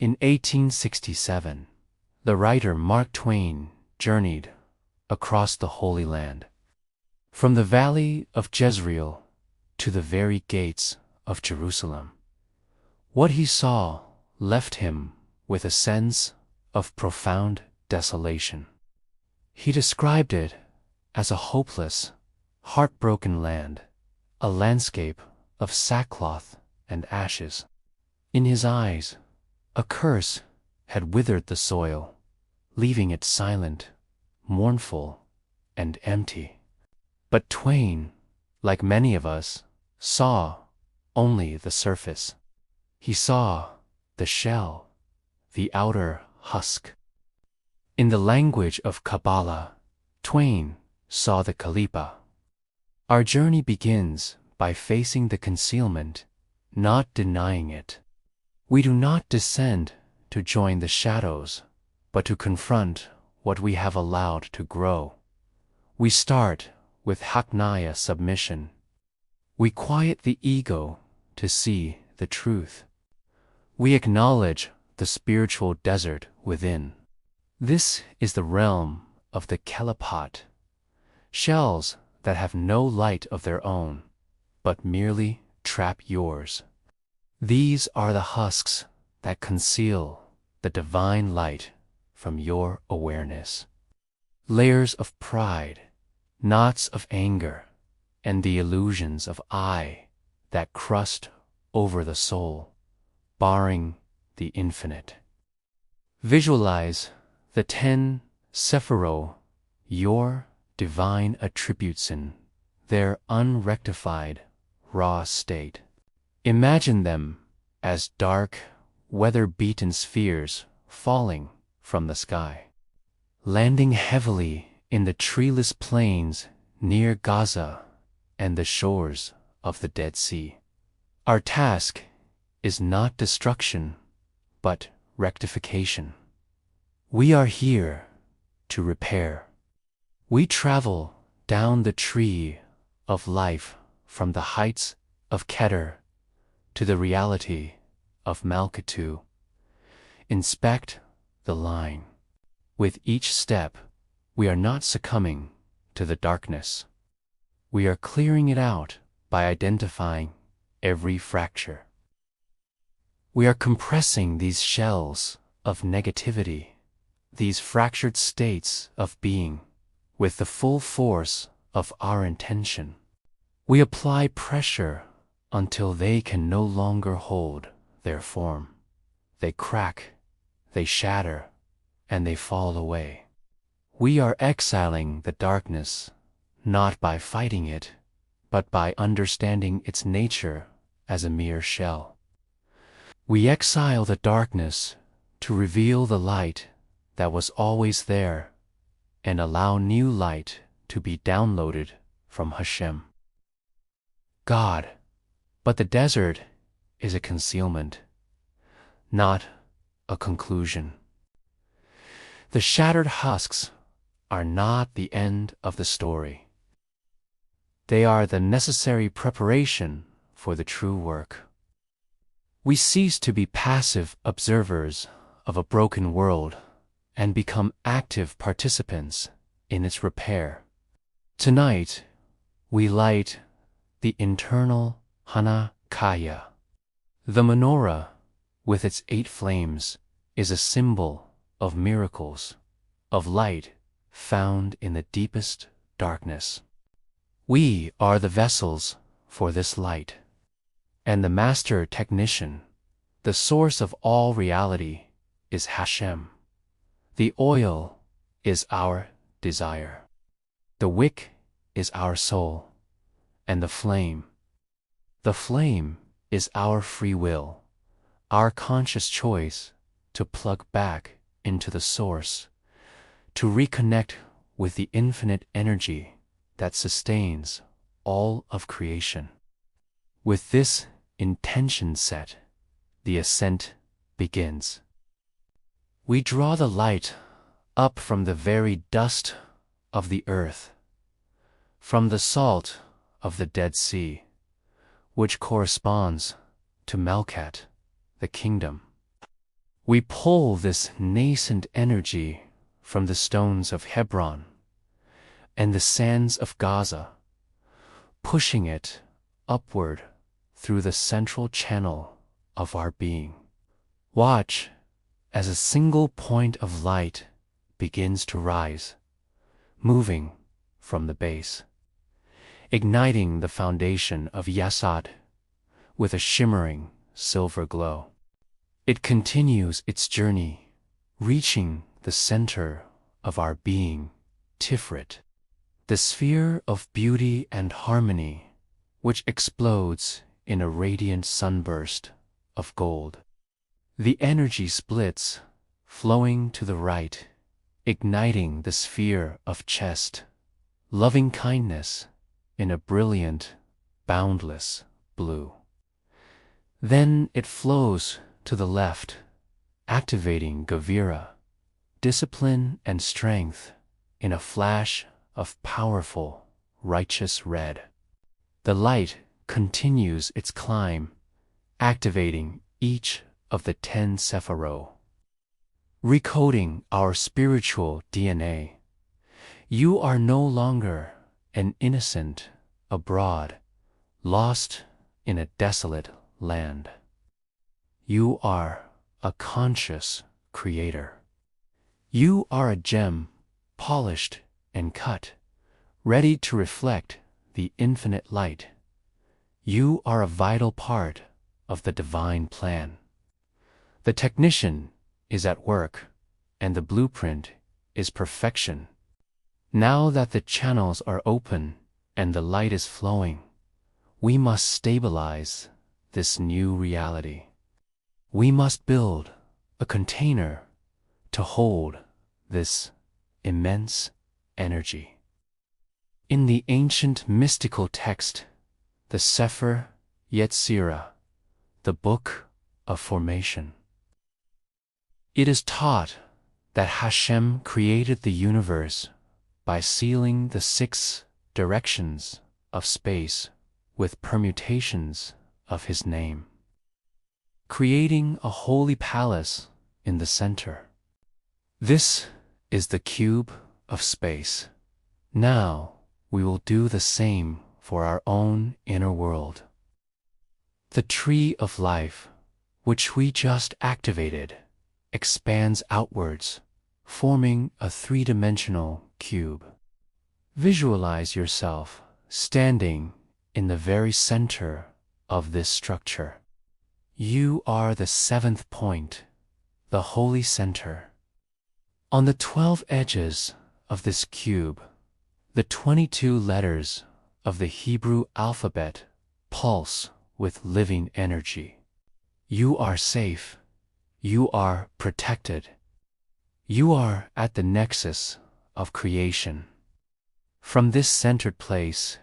In 1867, the writer Mark Twain journeyed across the Holy Land, from the valley of Jezreel to the very gates of Jerusalem. What he saw left him with a sense of profound desolation. He described it as a hopeless, heartbroken land, a landscape of sackcloth and ashes. In his eyes, a curse had withered the soil, leaving it silent, mournful, and empty. But Twain, like many of us, saw only the surface. He saw the shell, the outer husk. In the language of Kabbalah, Twain saw the Kelipot. Our journey begins by facing the concealment, not denying it. We do not descend to join the shadows, but to confront what we have allowed to grow. We start with Hanukkahia submission. We quiet the ego to see the truth. We acknowledge the spiritual desert within. This is the realm of the Kelipot, shells that have no light of their own, but merely trap yours. These are the husks that conceal the divine light from your awareness. Layers of pride, knots of anger, and the illusions of I that crust over the soul, barring the infinite. Visualize the 10 Sephirot, your divine attributes in their unrectified, raw state. Imagine them as dark, weather-beaten spheres falling from the sky, landing heavily in the treeless plains near Gaza and the shores of the Dead Sea. Our task is not destruction, but rectification. We are here to repair. We travel down the tree of life from the heights of Keter to the reality of Malchut. Inspect the line. With each step, we are not succumbing to the darkness. We are clearing it out by identifying every fracture. We are compressing these shells of negativity, these fractured states of being, with the full force of our intention. We apply pressure until they can no longer hold their form. They crack, they shatter, and they fall away. We are exiling the darkness, not by fighting it, but by understanding its nature as a mere shell. We exile the darkness to reveal the light that was always there and allow new light to be downloaded from Hashem. God, but the desert is a concealment, not a conclusion. The shattered husks are not the end of the story. They are the necessary preparation for the true work. We cease to be passive observers of a broken world and become active participants in its repair. Tonight, we light the internal Hanukkahia. The menorah, with its 8 flames, is a symbol of miracles, of light found in the deepest darkness. We are the vessels for this light, and the master technician, the source of all reality, is Hashem. The oil is our desire. The wick is our soul, and the flame is our free will, our conscious choice to plug back into the source, to reconnect with the infinite energy that sustains all of creation. With this intention set, the ascent begins. We draw the light up from the very dust of the earth, from the salt of the Dead Sea, which corresponds to Malchut, the kingdom. We pull this nascent energy from the stones of Hebron and the sands of Gaza, pushing it upward through the central channel of our being. Watch as a single point of light begins to rise, moving from the base, igniting the foundation of Yesod with a shimmering silver glow. It continues its journey, reaching the center of our being, Tiferet, the sphere of beauty and harmony, which explodes in a radiant sunburst of gold. The energy splits, flowing to the right, igniting the sphere of Chest, loving kindness in a brilliant, boundless blue. Then it flows to the left, activating Gevira, discipline and strength in a flash of powerful, righteous red. The light continues its climb, activating each of the 10 Sephirot, recoding our spiritual DNA. You are no longer an innocent abroad, lost in a desolate land. You are a conscious creator. You are a gem, polished and cut, ready to reflect the infinite light. You are a vital part of the divine plan. The technician is at work, and the blueprint is perfection. Now that the channels are open and the light is flowing, we must stabilize this new reality. We must build a container to hold this immense energy. In the ancient mystical text, the Sefer Yetzirah, the Book of Formation, it is taught that Hashem created the universe by sealing the 6 directions of space with permutations of his name, creating a holy palace in the center. This is the cube of space. Now we will do the same for our own inner world. The tree of life, which we just activated, expands outwards, forming a 3-dimensional cube. Visualize yourself standing in the very center of this structure. You are the 7th point, the holy center. On the 12 edges of this cube, the 22 letters of the Hebrew alphabet pulse with living energy. You are safe. You are protected. You are at the nexus of creation. From this centered place,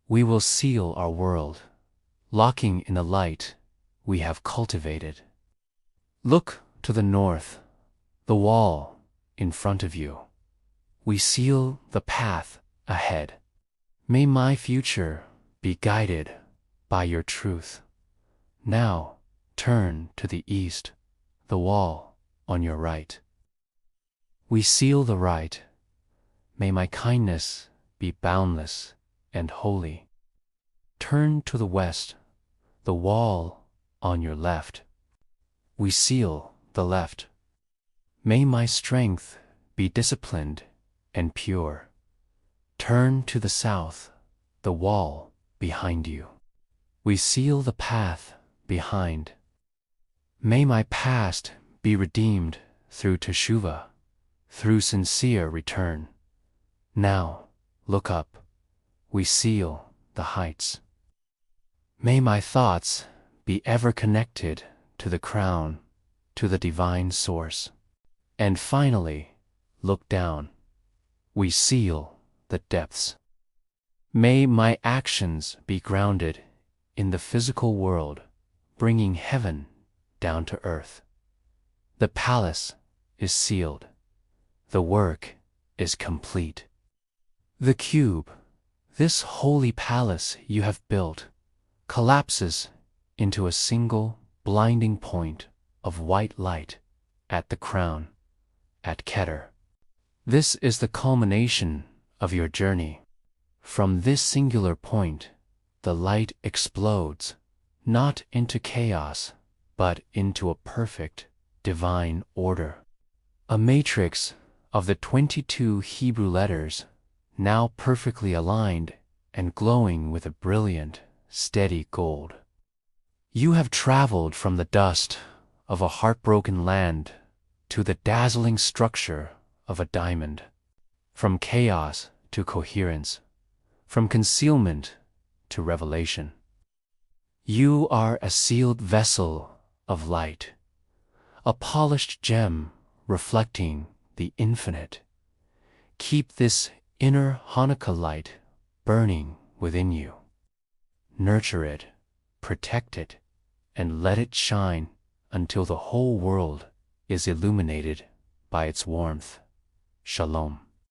we will seal our world, locking in the light we have cultivated. Look to the north, the wall in front of you. We seal the path ahead. May my future be guided by your truth. Now turn to the east, the wall on your right. We seal the right. May my kindness be boundless and holy. Turn to the west, the wall on your left. We seal the left. May my strength be disciplined and pure. Turn to the south, the wall behind you. We seal the path behind. May my past be redeemed through teshuvah, through sincere return. Now, look up. We seal the heights. May my thoughts be ever connected to the crown, to the divine source. And finally, look down. We seal the depths. May my actions be grounded in the physical world, bringing heaven down to earth. The palace is sealed. The work is complete. The cube, this holy palace you have built, collapses into a single blinding point of white light at the crown, at Keter. This is the culmination of your journey. From this singular point, the light explodes, not into chaos, but into a perfect, divine order. A matrix of the 22 Hebrew letters, now perfectly aligned and glowing with a brilliant, steady gold. You have traveled from the dust of a heartbroken land to the dazzling structure of a diamond, from chaos to coherence, from concealment to revelation. You are a sealed vessel of light, a polished gem reflecting the infinite. Keep this inner Hanukkah light burning within you. Nurture it, protect it, and let it shine until the whole world is illuminated by its warmth. Shalom.